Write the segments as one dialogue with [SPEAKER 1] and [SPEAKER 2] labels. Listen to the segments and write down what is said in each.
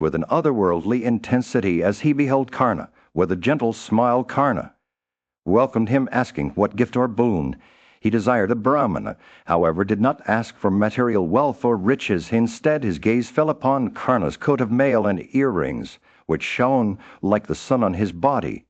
[SPEAKER 1] with an otherworldly intensity as he beheld Karna. With a gentle smile Karna welcomed him, asking what gift or boon. He desired a Brahmana, however, did not ask for material wealth or riches. Instead, his gaze fell upon Karna's coat of mail and earrings, which shone like the sun on his body.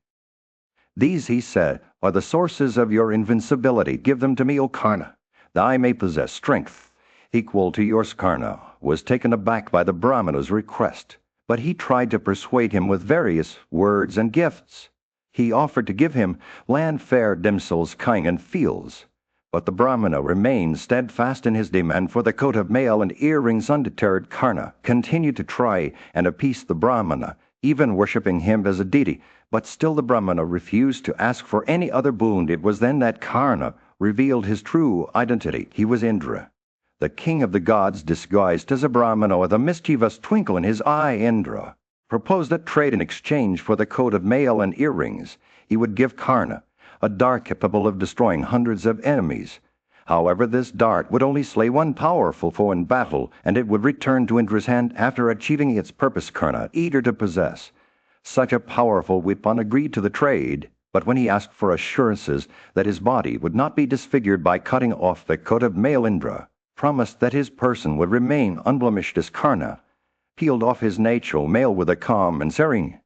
[SPEAKER 1] "These," he said, "are the sources of your invincibility. Give them to me, O Karna, that I may possess strength equal to yours." Karna was taken aback by the Brahmana's request, but he tried to persuade him with various words and gifts. He offered to give him land, fair damsels, kine, and fields. But the Brahmana remained steadfast in his demand for the coat of mail and earrings. Undeterred, Karna continued to try and appease the Brahmana, even worshipping him as a deity. But still the Brahmana refused to ask for any other boon. It was then that Karna revealed his true identity. He was Indra, the king of the gods, disguised as a Brahmana. With a mischievous twinkle in his eye, Indra proposed a trade in exchange for the coat of mail and earrings. He would give Karna a dart capable of destroying hundreds of enemies. However, this dart would only slay one powerful foe in battle, and it would return to Indra's hand after achieving its purpose. Karna, eager to possess such a powerful weapon, agreed to the trade, but when he asked for assurances that his body would not be disfigured by cutting off the coat of mail, Indra promised that his person would remain unblemished. As Karna peeled off his natural mail with a calm and serene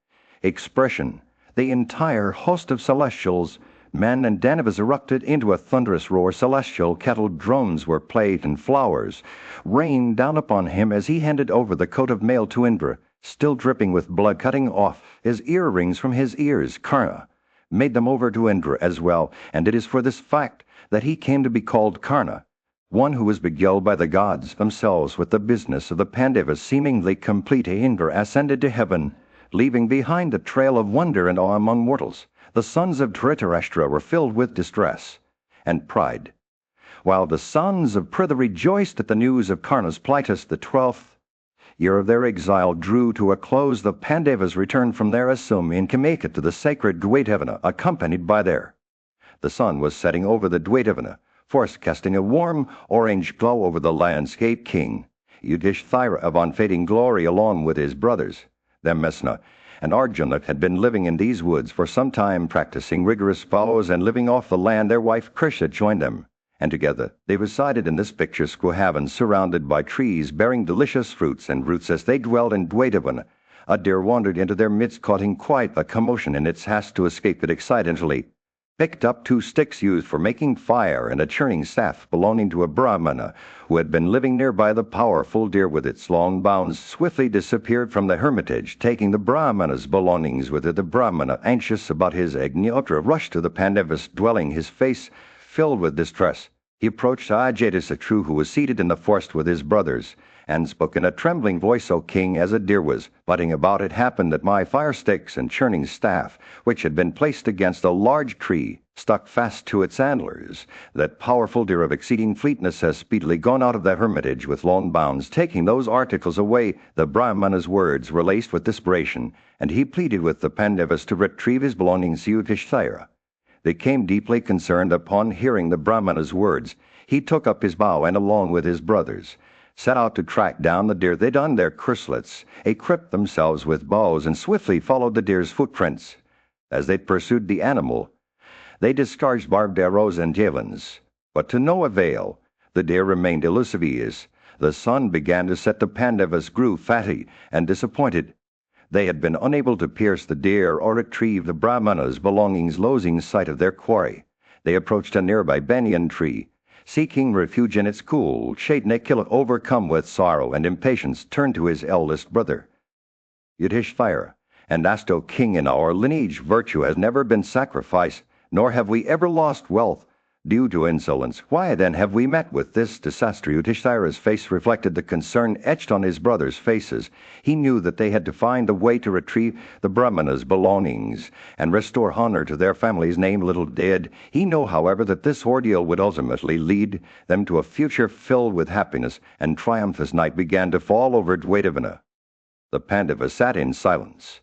[SPEAKER 1] expression, the entire host of celestials, men and Danavas, erupted into a thunderous roar. Celestial kettle drums were played and flowers rained down upon him as he handed over the coat of mail to Indra, still dripping with blood. Cutting off his earrings from his ears, Karna made them over to Indra as well, and it is for this fact that he came to be called Karna, one who was beguiled by the gods themselves with the business of the Pandavas seemingly complete. Indra ascended to heaven, leaving behind a trail of wonder and awe among mortals. The sons of Dhritarashtra were filled with distress and pride, while the sons of Pritha rejoiced at the news of Karna's plight. As the 12th year of their exile drew to a close, the Pandavas returned from their asylum in Kameka to the sacred Dwaitavana, accompanied by the sun was setting over the Dwaitavana forest, casting a warm orange glow over the landscape. King Yudhishthira of unfading glory, along with his brothers, Mesna and Arjuna, had been living in these woods for some time, practicing rigorous vows and living off the land. Their wife Krisha joined them, and together they resided in this picturesque haven, surrounded by trees bearing delicious fruits and roots. As they dwelled in Dwaitavana, a deer wandered into their midst, causing quite a commotion in its haste to escape. It excitedly picked up 2 sticks used for making fire and a churning staff belonging to a Brahmana who had been living nearby. The powerful deer, with its long bounds, swiftly disappeared from the hermitage, taking the Brahmana's belongings with it. The Brahmana, anxious about his Agnihotra, rushed to the Pandavas' dwelling, his face filled with distress. He approached Ajatasattu, who was seated in the forest with his brothers, and spoke in a trembling voice, "O king, as a deer was butting about, it happened that my fire sticks and churning staff, which had been placed against a large tree, stuck fast to its antlers. That powerful deer of exceeding fleetness has speedily gone out of the hermitage with long bounds, taking those articles away." The Brahmana's words were laced with desperation, and he pleaded with the Pandavas to retrieve his belongings. Yudhishthira became deeply concerned upon hearing the Brahmana's words. He took up his bow and, along with his brothers, set out to track down the deer. They donned their corselets, equipped themselves with bows, and swiftly followed the deer's footprints. As they pursued the animal, they discharged barbed arrows and javelins, but to no avail. The deer remained elusive. As the sun began to set, the Pandavas grew fatty and disappointed. They had been unable to pierce the deer or retrieve the Brahmana's belongings. Losing sight of their quarry, they approached a nearby banyan tree, seeking refuge in its cool shade. Nakila, overcome with sorrow and impatience, turned to his eldest brother, Yudhishthira, and asked, "O king, in our lineage virtue has never been sacrificed, nor have we ever lost wealth due to insolence. Why then have we met with this disaster?" Yudhishthira's face reflected the concern etched on his brothers' faces. He knew that they had to find a way to retrieve the Brahmana's belongings and restore honor to their family's name. Little did he know, however, that this ordeal would ultimately lead them to a future filled with happiness and triumph. As night began to fall over Dwaitavana, the Pandavas sat in silence.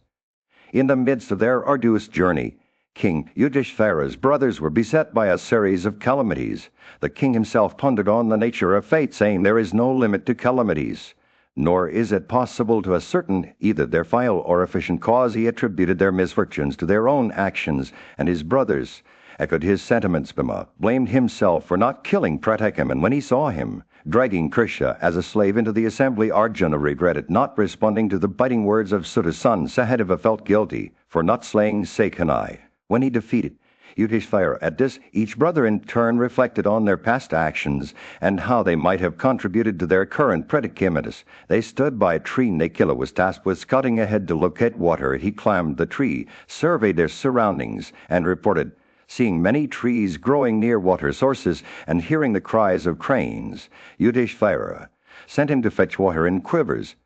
[SPEAKER 1] In the midst of their arduous journey, King Yudhishthira's brothers were beset by a series of calamities. The king himself pondered on the nature of fate, saying, "There is no limit to calamities. nor is it possible to ascertain either their final or efficient cause. He attributed their misfortunes to their own actions, and his brothers echoed his sentiments. Bhima blamed himself for not killing Pratyekaman when he saw him. Dragging Krisha as a slave into the assembly, Arjuna regretted not responding to the biting words of Suta's son. Sahadeva felt guilty for not slaying Sekanai when he defeated Yudhishthira. At this, each brother in turn reflected on their past actions and how they might have contributed to their current predicament. They stood by a tree. Nakula was tasked with scouting ahead to locate water. He climbed the tree, surveyed their surroundings, and reported seeing many trees growing near water sources and hearing the cries of cranes. Yudhishthira sent him to fetch water in quivers.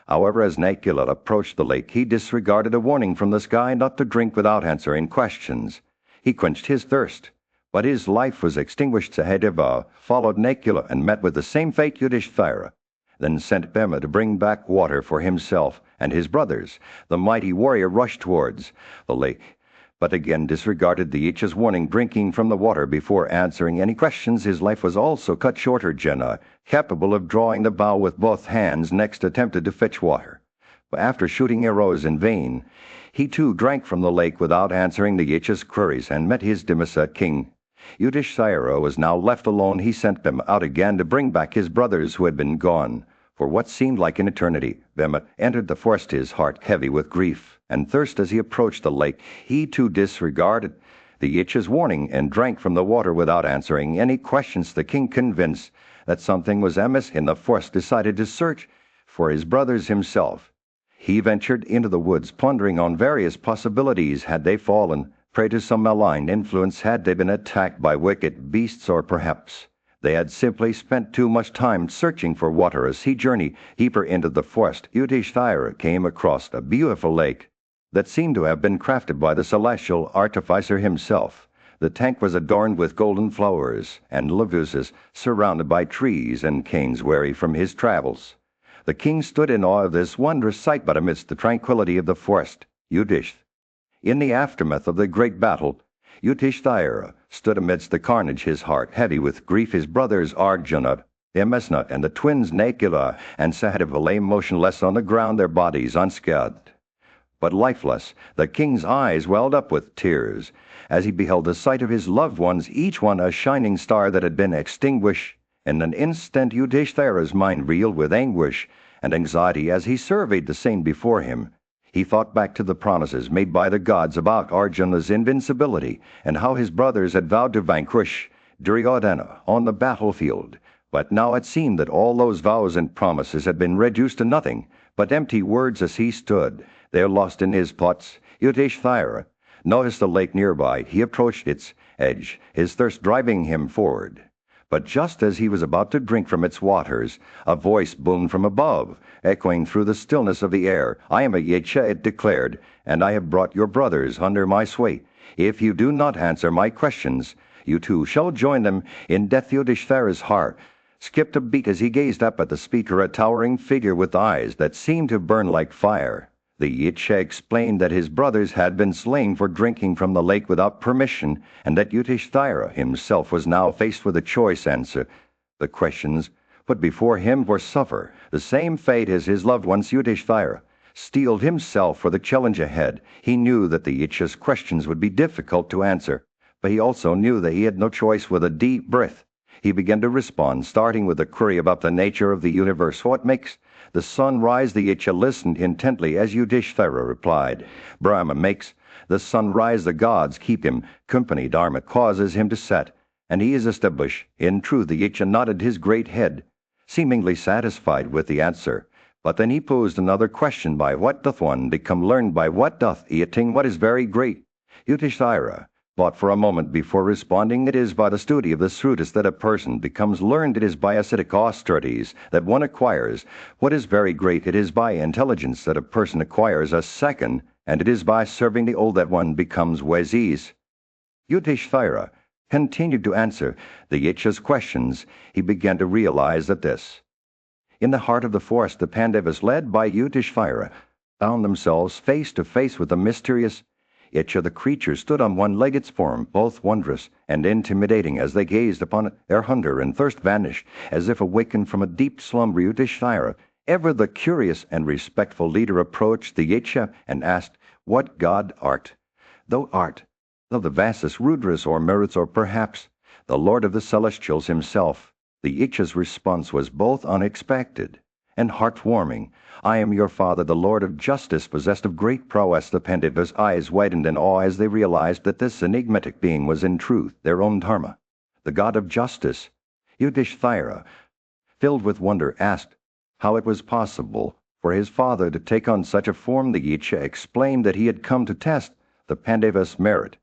[SPEAKER 1] However, as Nakula approached the lake, he disregarded a warning from the sky not to drink without answering questions. He quenched his thirst, but his life was extinguished. Sahadeva followed Nakula and met with the same fate. Yudhishthira then sent Bhima to bring back water for himself and his brothers. The mighty warrior rushed towards the lake, but again disregarded the Icha's warning, drinking from the water before answering any questions. His life was also cut short. Arjuna, capable of drawing the bow with both hands, next attempted to fetch water. But after shooting arrows in vain, he too drank from the lake without answering the Icha's queries and met his Dimasa king. Yudhishthira was now left alone. He sent Bhima out again to bring back his brothers who had been gone. For what seemed like an eternity, Bhima entered the forest, his heart heavy with grief and thirst. As he approached the lake, he too disregarded the Icha's warning and drank from the water without answering any questions. The king, convinced that something was amiss in the forest, decided to search for his brothers himself. He ventured into the woods, pondering on various possibilities. Had they fallen prey to some malign influence? Had they been attacked by wicked beasts? Or perhaps they had simply spent too much time searching for water. As he journeyed deeper into the forest, Yudhishthira came across a beautiful lake that seemed to have been crafted by the celestial artificer himself. The tank was adorned with golden flowers and levuses, surrounded by trees and canes. Weary from his travels, the king stood in awe of this wondrous sight. But amidst the tranquility of the forest, in the aftermath of the great battle, Yudhishthira stood amidst the carnage, his heart heavy with grief. His brothers Arjuna, Bhima, and the twins Nakula and Sahadeva lay motionless on the ground, their bodies unscathed but lifeless. The king's eyes welled up with tears as he beheld the sight of his loved ones, each one a shining star that had been extinguished. In an instant, Yudhishthira's mind reeled with anguish and anxiety as he surveyed the scene before him. He thought back to the promises made by the gods about Arjuna's invincibility and how his brothers had vowed to vanquish Duryodhana on the battlefield. But now it seemed that all those vows and promises had been reduced to nothing but empty words. As he stood there lost in his thoughts, Yudhishthira noticed a lake nearby. He approached its edge, his thirst driving him forward. But just as he was about to drink from its waters, a voice boomed from above, echoing through the stillness of the air. "I am a Yicha," it declared, "and I have brought your brothers under my sway. If you do not answer my questions, you too shall join them in death." Yudhishthira's heart skipped a beat as he gazed up at the speaker, a towering figure with eyes that seemed to burn like fire. The Yicha explained that his brothers had been slain for drinking from the lake without permission, and that Yudhishthira himself was now faced with a choice answer. The questions put before him were suffer the same fate as his loved ones. Yudhishthira steeled himself for the challenge ahead. He knew that the Yicha's questions would be difficult to answer, but he also knew that he had no choice. With a deep breath, he began to respond, starting with a query about the nature of the universe. "What makes the sun rise?" The Yicha listened intently as Yudhishthira replied, "Brahma makes the sun rise, the gods keep him company, Dharma causes him to set, and he is established in truth." The Yicha nodded his great head, seemingly satisfied with the answer. But then he posed another question: "By what doth one become learned? By what doth he attain what is very great?" Yudhishthira thought for a moment before responding. "It is by the study of the Srutis that a person becomes learned. It is by ascetic austerities that one acquires what is very great. It is by intelligence that a person acquires a second, and it is by serving the old that one becomes wise." Yudhishthira continued to answer the Yicha's questions. He began to realize that in the heart of the forest, the Pandavas, led by Yudhishthira, found themselves face to face with the mysterious Yicha. The creature stood on one-legged form, both wondrous and intimidating. As they gazed upon it, their hunger and thirst vanished. As if awakened from a deep slumber, Yudhishthira Ever the curious and respectful leader approached the Yiksha and asked, "What god art? Thou art, though the vastus Rudras or Maruts or perhaps the Lord of the Celestials himself." The Yiksha's response was both unexpected and heartwarming. "I am your father, the Lord of Justice, possessed of great prowess." The Pandavas' eyes widened in awe as they realized that this enigmatic being was in truth their own Dharma, the god of justice. Yudhishthira, filled with wonder, asked how it was possible for his father to take on such a form. The Yiksha explained that he had come to test the Pandavas' merit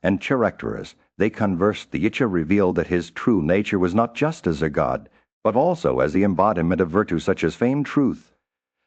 [SPEAKER 1] and character. As they conversed, the Yiksha revealed that his true nature was not just as a god, but also as the embodiment of virtues such as fame, truth,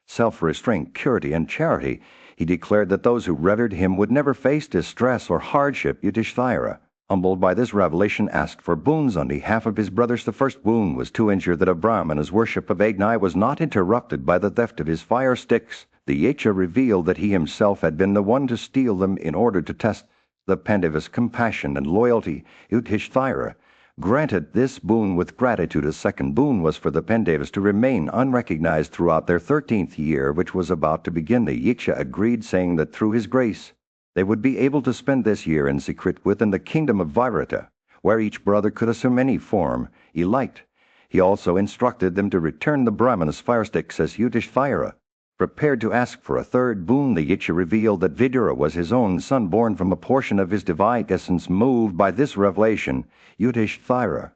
[SPEAKER 1] self-restraint, purity, and charity. He declared that those who revered him would never face distress or hardship. Yudhishthira, humbled by this revelation, asked for boons on behalf of his brothers. The first boon was to ensure that a Brahmana's worship of Agni was not interrupted by the theft of his fire sticks. The Yiksha revealed that he himself had been the one to steal them in order to test the Pandavas' compassion and loyalty. Yudhishthira granted this boon with gratitude. A second boon was for the Pandavas to remain unrecognized throughout their 13th year, which was about to begin. The Yiksha agreed, saying that through his grace they would be able to spend this year in secret within the kingdom of Virata, where each brother could assume any form he liked. He also instructed them to return the Brahmana's fire sticks. As Yudhishthira prepared to ask for a third boon, the Yiksha revealed that Vidura was his own son, born from a portion of his divine essence. Moved by this revelation, Yudhishthira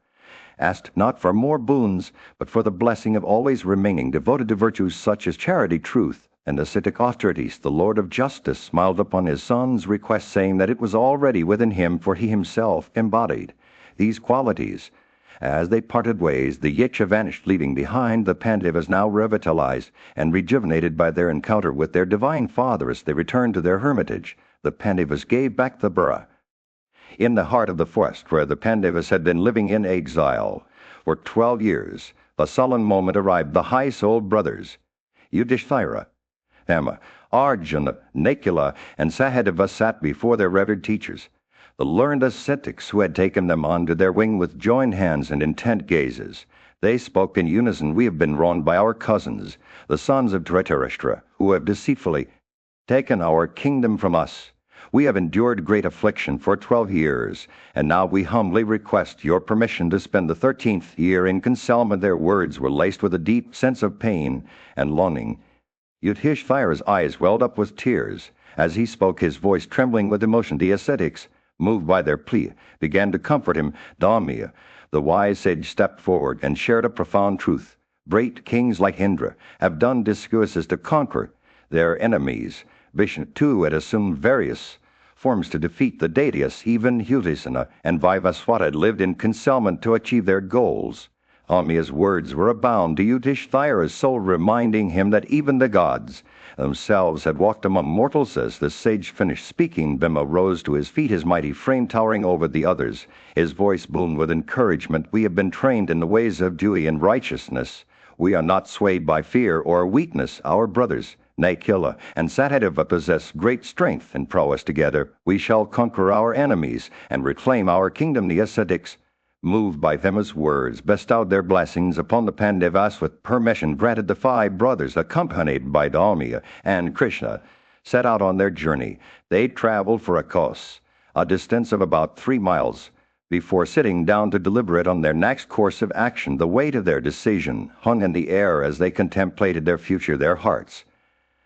[SPEAKER 1] asked not for more boons, but for the blessing of always remaining devoted to virtues such as charity, truth, and ascetic austerities. The Lord of Justice smiled upon his son's request, saying that it was already within him, for he himself embodied these qualities. As they parted ways, the Yiksha vanished, leaving behind the Pandavas, now revitalized and rejuvenated by their encounter with their divine father. As they returned to their hermitage, the Pandavas gave back the bura. In the heart of the forest, where the Pandavas had been living in exile for 12 years, the sullen moment arrived. The high-souled brothers, Yudhishthira, Bhima, Arjuna, Nakula, and Sahadeva, sat before their revered teachers, the learned ascetics who had taken them under their wing. With joined hands and intent gazes, they spoke in unison. "We have been wronged by our cousins, the sons of Dhritarashtra, who have deceitfully taken our kingdom from us. We have endured great affliction for 12 years, and now we humbly request your permission to spend the 13th year in concealment." Their words were laced with a deep sense of pain and longing. Yudhishthira's eyes welled up with tears as he spoke, his voice trembling with emotion. The ascetics, moved by their plea, began to comfort him. Dhamya, the wise sage, stepped forward and shared a profound truth. Great kings like Indra have done discourses to conquer their enemies. Vishnu, too, had assumed various forms to defeat the deities. Even Yudhisthira and Vivaswata had lived in concealment to achieve their goals. Dhamya's words were a balm to Yudhishthira's soul, reminding him that even the gods themselves had walked among mortals. As the sage finished speaking, Bhima rose to his feet, his mighty frame towering over the others. His voice boomed with encouragement. "We have been trained in the ways of duty and righteousness. We are not swayed by fear or weakness. Our brothers, Nakula and Sahadeva, possess great strength and prowess. Together we shall conquer our enemies and reclaim our kingdom." The ascetics, moved by Bhima's words, bestowed their blessings upon the Pandavas. With permission granted, the 5 brothers, accompanied by Dhamya and Krishna, set out on their journey. They traveled for a kos, a distance of about 3 miles, before sitting down to deliberate on their next course of action. The weight of their decision hung in the air as they contemplated their future. Their hearts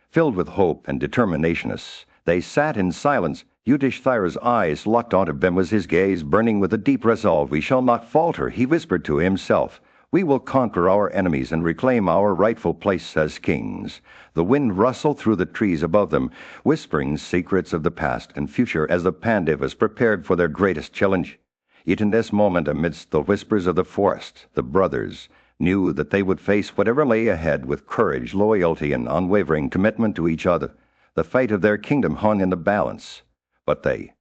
[SPEAKER 1] filled with hope and determination, as they sat in silence. Yudhishthira's eyes locked onto Bhima's, his gaze burning with a deep resolve. "We shall not falter," he whispered to himself. "We will conquer our enemies and reclaim our rightful place as kings." The wind rustled through the trees above them, whispering secrets of the past and future as the Pandavas prepared for their greatest challenge. Yet in this moment, amidst the whispers of the forest, the brothers knew that they would face whatever lay ahead with courage, loyalty, and unwavering commitment to each other. The fate of their kingdom hung in the balance, but they